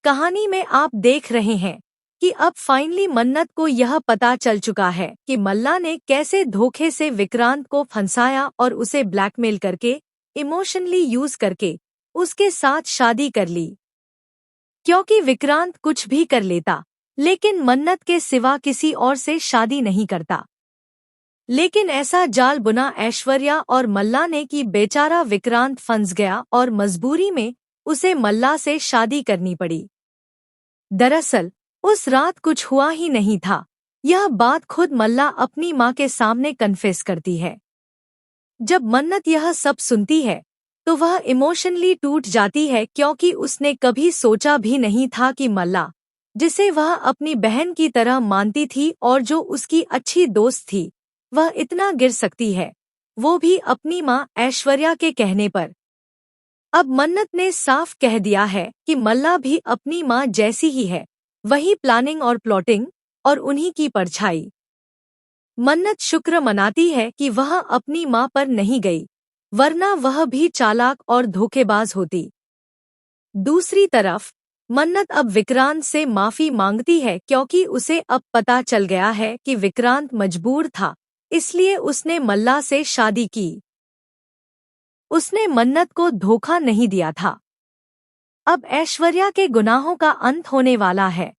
कहानी में आप देख रहे हैं कि अब फाइनली मन्नत को यह पता चल चुका है कि मल्ला ने कैसे धोखे से विक्रांत को फंसाया और उसे ब्लैकमेल करके, इमोशनली यूज करके उसके साथ शादी कर ली। क्योंकि विक्रांत कुछ भी कर लेता, लेकिन मन्नत के सिवा किसी और से शादी नहीं करता। लेकिन ऐसा जाल बुना ऐश्वर्या और मल्ला ने कि बेचारा विक्रांत फंस गया और मजबूरी में उसे मल्ला से शादी करनी पड़ी। दरअसल उस रात कुछ हुआ ही नहीं था। यह बात खुद मल्ला अपनी माँ के सामने कन्फेस करती है। जब मन्नत यह सब सुनती है तो वह इमोशनली टूट जाती है, क्योंकि उसने कभी सोचा भी नहीं था कि मल्ला, जिसे वह अपनी बहन की तरह मानती थी और जो उसकी अच्छी दोस्त थी, वह इतना गिर सकती है, वो भी अपनी माँ ऐश्वर्या के कहने पर। अब मन्नत ने साफ कह दिया है कि मल्ला भी अपनी माँ जैसी ही है, वही प्लानिंग और प्लॉटिंग और उन्हीं की परछाई। मन्नत शुक्र मनाती है कि वह अपनी माँ पर नहीं गई, वरना वह भी चालाक और धोखेबाज होती। दूसरी तरफ मन्नत अब विक्रांत से माफी मांगती है, क्योंकि उसे अब पता चल गया है कि विक्रांत मजबूर था, इसलिए उसने मल्ला से शादी की। उसने मन्नत को धोखा नहीं दिया था। अब ऐश्वर्या के गुनाहों का अंत होने वाला है,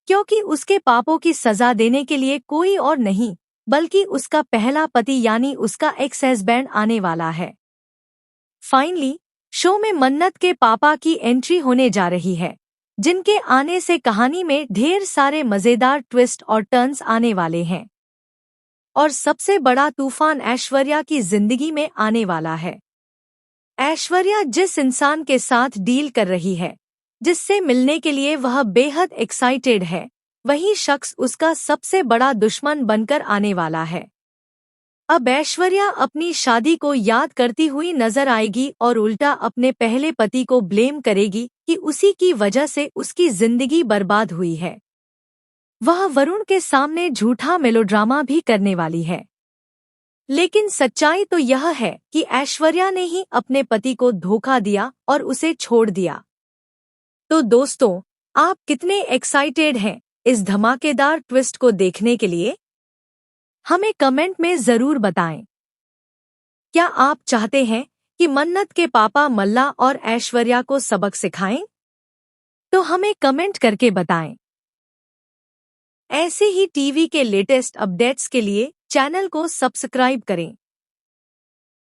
क्योंकि उसके पापों की सजा देने के लिए कोई और नहीं बल्कि उसका पहला पति यानी उसका एक्स हस्बैंड आने वाला है। फाइनली शो में मन्नत के पापा की एंट्री होने जा रही है, जिनके आने से कहानी में ढेर सारे मजेदार ट्विस्ट और टर्न्स आने वाले हैं। और सबसे बड़ा तूफान ऐश्वर्या की जिंदगी में आने वाला है। ऐश्वर्या जिस इंसान के साथ डील कर रही है, जिससे मिलने के लिए वह बेहद एक्साइटेड है, वही शख्स उसका सबसे बड़ा दुश्मन बनकर आने वाला है। अब ऐश्वर्या अपनी शादी को याद करती हुई नजर आएगी और उल्टा अपने पहले पति को ब्लेम करेगी कि उसी की वजह से उसकी जिंदगी बर्बाद हुई है। वह वरुण के सामने झूठा मेलोड्रामा भी करने वाली है। लेकिन सच्चाई तो यह है कि ऐश्वर्या ने ही अपने पति को धोखा दिया और उसे छोड़ दिया। तो दोस्तों, आप कितने एक्साइटेड हैं इस धमाकेदार ट्विस्ट को देखने के लिए? हमें कमेंट में जरूर बताएं। क्या आप चाहते हैं कि मन्नत के पापा मल्ला और ऐश्वर्या को सबक सिखाएं? तो हमें कमेंट करके बताएं। ऐसे ही टीवी के लेटेस्ट अपडेट्स के लिए चैनल को सब्सक्राइब करें।